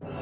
What's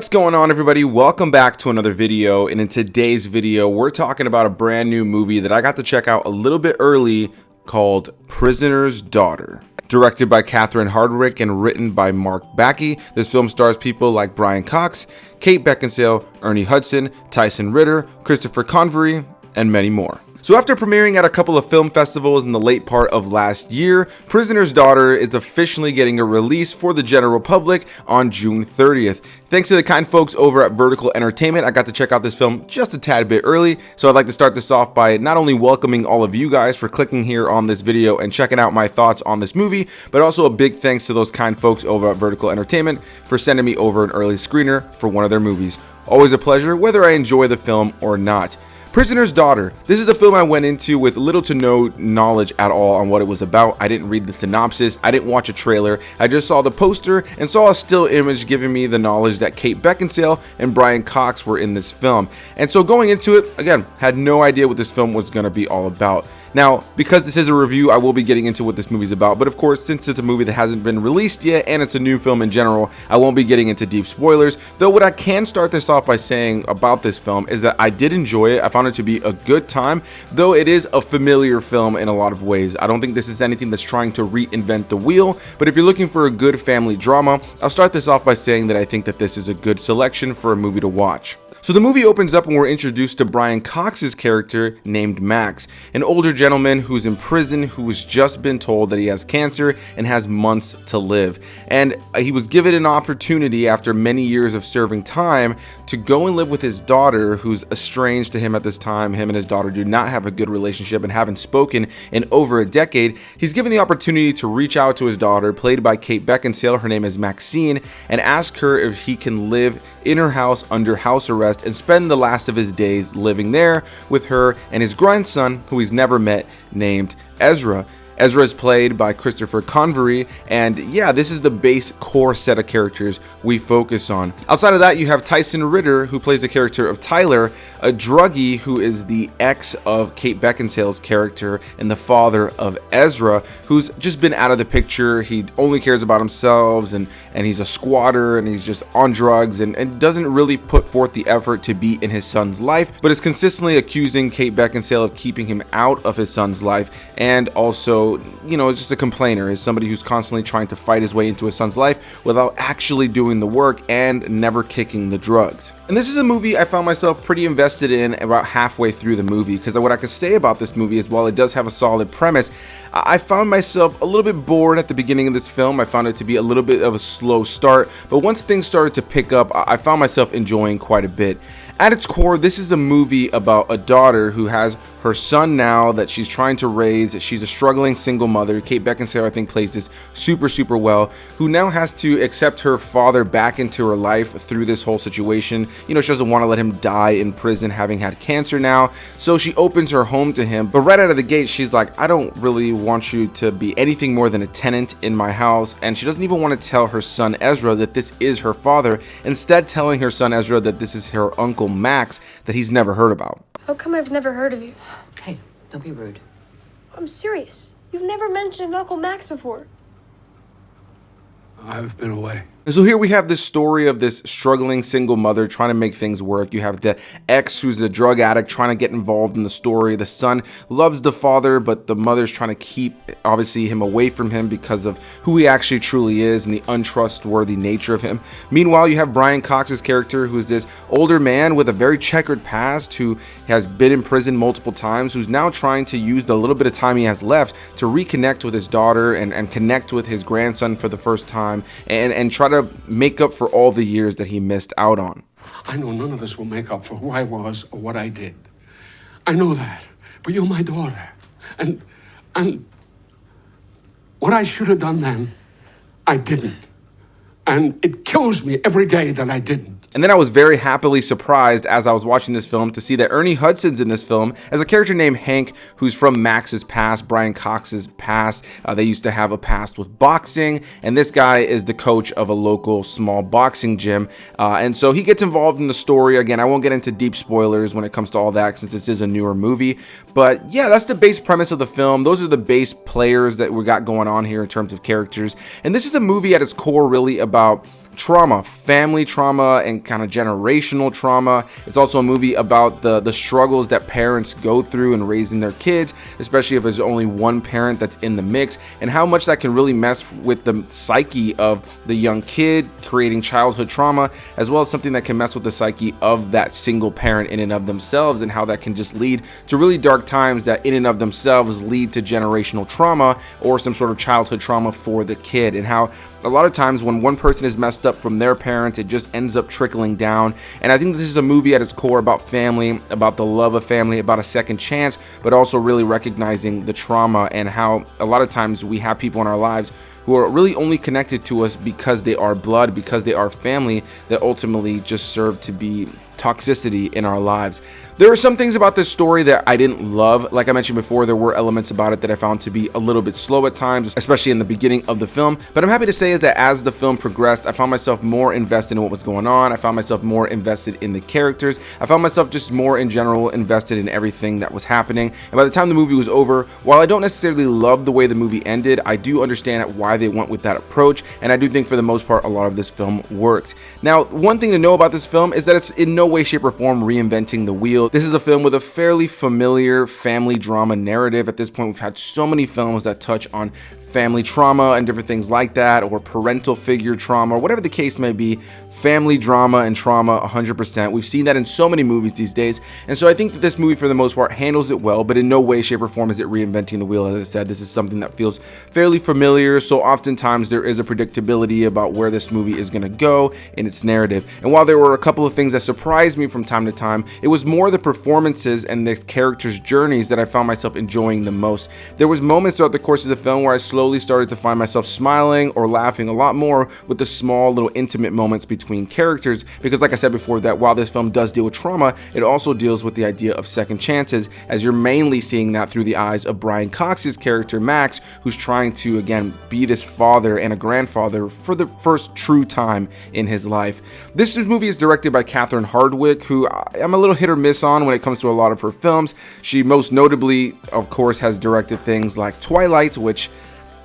going on, everybody? Welcome back to another video, and in today's video we're talking about a brand new movie that I got to check out a little bit early called Prisoner's Daughter. Directed by Hardwicke and written by Mark Backey, this film stars people like Brian Cox, Kate Beckinsale, Ernie Hudson, Tyson Ritter, Christopher Convery, and many more. So after premiering at a couple of film festivals in the late part of last year, Prisoner's Daughter is officially getting a release for the general public on June 30th. Thanks to the kind folks over at Vertical Entertainment, I got to check out this film just a tad bit early, so I'd like to start this off by not only welcoming all of you guys for clicking here on this video and checking out my thoughts on this movie, but also a big thanks to those kind folks over at Vertical Entertainment for sending me over an early screener for one of their movies. Always a pleasure, whether I enjoy the film or not. Prisoner's Daughter. This is a film I went into with little to no knowledge at all on what it was about. I didn't read the synopsis, I didn't watch a trailer, I just saw the poster and saw a still image giving me the knowledge that Kate Beckinsale and Brian Cox were in this film. And so going into it, again, had no idea what this film was going to be all about. Now, because this is a review, I will be getting into what this movie's about, but of course, since it's a movie that hasn't been released yet and it's a new film in general, I won't be getting into deep spoilers, though what I can start this off by saying about this film is that I did enjoy it. I found it to be a good time, though it is a familiar film in a lot of ways. I don't think this is anything that's trying to reinvent the wheel, but if you're looking for a good family drama, I'll start this off by saying that I think that this is a good selection for a movie to watch. So the movie opens up and we're introduced to Brian Cox's character named Max, an older gentleman who's in prison who's just been told that he has cancer and has months to live. And he was given an opportunity after many years of serving time to go and live with his daughter, who's estranged to him at this time. Him and his daughter do not have a good relationship and haven't spoken in over a decade. He's given the opportunity to reach out to his daughter, played by Kate Beckinsale, her name is Maxine, and ask her if he can live in her house under house arrest and spend the last of his days living there with her and his grandson, who he's never met, named Ezra. Ezra is played by Christopher Convery, and yeah, this is the base core set of characters we focus on. Outside of that, you have Tyson Ritter, who plays the character of Tyler, a druggie who is the ex of Kate Beckinsale's character and the father of Ezra, who's just been out of the picture. He only cares about himself, and he's a squatter, and he's just on drugs, and doesn't really put forth the effort to be in his son's life, but is consistently accusing Kate Beckinsale of keeping him out of his son's life, and also, you know, is just a complainer, is somebody who's constantly trying to fight his way into his son's life without actually doing the work and never kicking the drugs. And this is a movie I found myself pretty invested in about halfway through the movie, because what I could say about this movie is, while it does have a solid premise, I found myself a little bit bored at the beginning of this film. I found it to be a little bit of a slow start, but once things started to pick up, I found myself enjoying quite a bit. At its core, this is a movie about a daughter who has her son now that she's trying to raise. She's a struggling single mother. Kate Beckinsale, I think, plays this super well, who now has to accept her father back into her life through this whole situation. You know, she doesn't want to let him die in prison, having had cancer now, so she opens her home to him. But right out of the gate, she's like, I don't really want you to be anything more than a tenant in my house. And she doesn't even want to tell her son Ezra that this is her father, instead telling her son Ezra that this is her uncle Max that he's never heard about. How come I've never heard of you? Hey, don't be rude. I'm serious. You've never mentioned Uncle Max before. I've been away. And so here we have this story of this struggling single mother trying to make things work. You have the ex who's a drug addict trying to get involved in the story. The son loves the father, but the mother's trying to keep, obviously, him away from him because of who he actually truly is and the untrustworthy nature of him. Meanwhile, you have Brian Cox's character, who's this older man with a very checkered past, who has been in prison multiple times, who's now trying to use the little bit of time he has left to reconnect with his daughter and connect with his grandson for the first time, and try to make up for all the years that he missed out on. I know none of this will make up for who I was or what I did. I know that. But you're my daughter. And what I should have done then, I didn't. And it kills me every day that I didn't. And then I was very happily surprised as I was watching this film to see that Ernie Hudson's in this film as a character named Hank, who's from Max's past, Brian Cox's past. They used to have a past with boxing, and this guy is the coach of a local small boxing gym. And so he gets involved in the story. Again, I won't get into deep spoilers when it comes to all that since this is a newer movie. But yeah, that's the base premise of the film. Those are the base players that we got going on here in terms of characters. And this is a movie at its core really about trauma, family trauma, and kind of generational trauma. It's also a movie about the struggles that parents go through in raising their kids, especially if there's only one parent that's in the mix, and how much that can really mess with the psyche of the young kid, creating childhood trauma, as well as something that can mess with the psyche of that single parent in and of themselves, and how that can just lead to really dark times that in and of themselves lead to generational trauma or some sort of childhood trauma for the kid, and how a lot of times when one person is messed up from their parents, it just ends up trickling down. And I think this is a movie at its core about family, about the love of family, about a second chance, but also really recognizing the trauma and how a lot of times we have people in our lives who are really only connected to us because they are blood, because they are family, that ultimately just serve to be toxicity in our lives. There are some things about this story that I didn't love. Like I mentioned before, there were elements about it that I found to be a little bit slow at times, especially in the beginning of the film. But I'm happy to say that as the film progressed, I found myself more invested in what was going on. I found myself more invested in the characters. I found myself just more in general invested in everything that was happening. And by the time the movie was over, while I don't necessarily love the way the movie ended, I do understand why they went with that approach. And I do think for the most part, a lot of this film worked. Now, one thing to know about this film is that it's in no way, shape, or form reinventing the wheel. This is a film with a fairly familiar family drama narrative. At this point, we've had so many films that touch on family trauma and different things like that, or parental figure trauma, or whatever the case may be. Family drama and trauma 100%. We've seen that in so many movies these days, and so I think that this movie for the most part handles it well, but in no way, shape, or form is it reinventing the wheel. As I said, this is something that feels fairly familiar, so oftentimes there is a predictability about where this movie is going to go in its narrative. And while there were a couple of things that surprised me from time to time, it was more the performances and the characters' journeys that I found myself enjoying the most. There was moments throughout the course of the film where I slowly started to find myself smiling or laughing a lot more with the small little intimate moments between characters, because like I said before, that while this film does deal with trauma, it also deals with the idea of second chances, as you're mainly seeing that through the eyes of Brian Cox's character Max, who's trying to again be this father and a grandfather for the first true time in his life. This movie is directed by Hardwicke, who I'm a little hit or miss on when it comes to a lot of her films. She most notably, of course, has directed things like Twilight, which,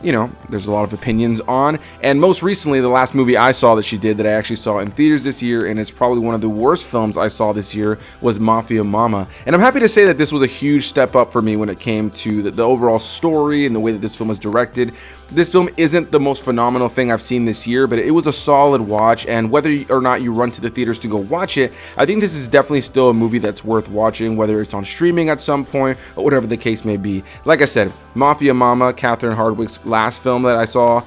you know, there's a lot of opinions on. And most recently, the last movie I saw that she did, that I actually saw in theaters this year, and it's probably one of the worst films I saw this year, was Mafia Mama. And I'm happy to say that this was a huge step up for me when it came to the overall story and the way that this film was directed. This film isn't the most phenomenal thing I've seen this year, but it was a solid watch, and whether or not you run to the theaters to go watch it, I think this is definitely still a movie that's worth watching, whether it's on streaming at some point or whatever the case may be. Like I said, Mafia Mama, Hardwicke's last film that I saw,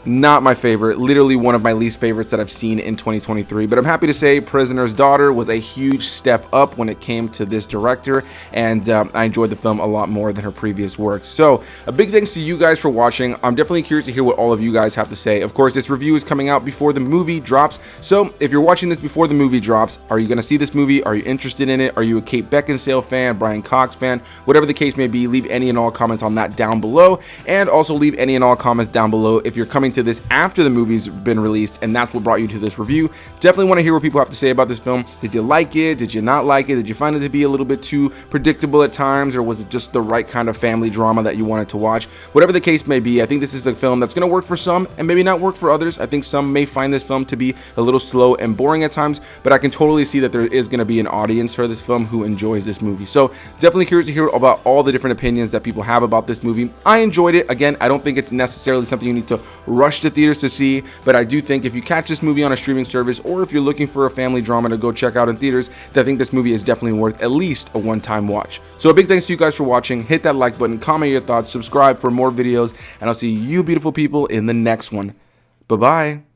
not my favorite, literally one of my least favorites that I've seen in 2023, but I'm happy to say Prisoner's Daughter was a huge step up when it came to this director, and I enjoyed the film a lot more than her previous work. So a big thanks to you guys for watching. I'm definitely curious to hear what all of you guys have to say. Of course, this review is coming out before the movie drops, so if you're watching this before the movie drops, are you going to see this movie? Are you interested in it? Are you a Kate Becksinale fan, Brian Cox fan? Whatever the case may be, leave any and all comments on that down below, and also leave any and all comments down below if you're coming to this after the movie's been released and that's what brought you to this review. Definitely want to hear what people have to say about this film. Did you like it? Did you not like it? Did you find it to be a little bit too predictable at times, or was it just the right kind of family drama that you wanted to watch? Whatever the case may be, I think this is a film that's going to work for some and maybe not work for others. I think some may find this film to be a little slow and boring at times, but I can totally see that there is going to be an audience for this film who enjoys this movie. So definitely curious to hear about all the different opinions that people have about this movie. I enjoyed it. Again, I don't think it's necessarily something you need to rush to theaters to see, but I do think if you catch this movie on a streaming service, or if you're looking for a family drama to go check out in theaters, then I think this movie is definitely worth at least a one-time watch. So a big thanks to you guys for watching. Hit that like button, comment your thoughts, subscribe for more videos, and I'll see you beautiful people in the next one. Bye-bye.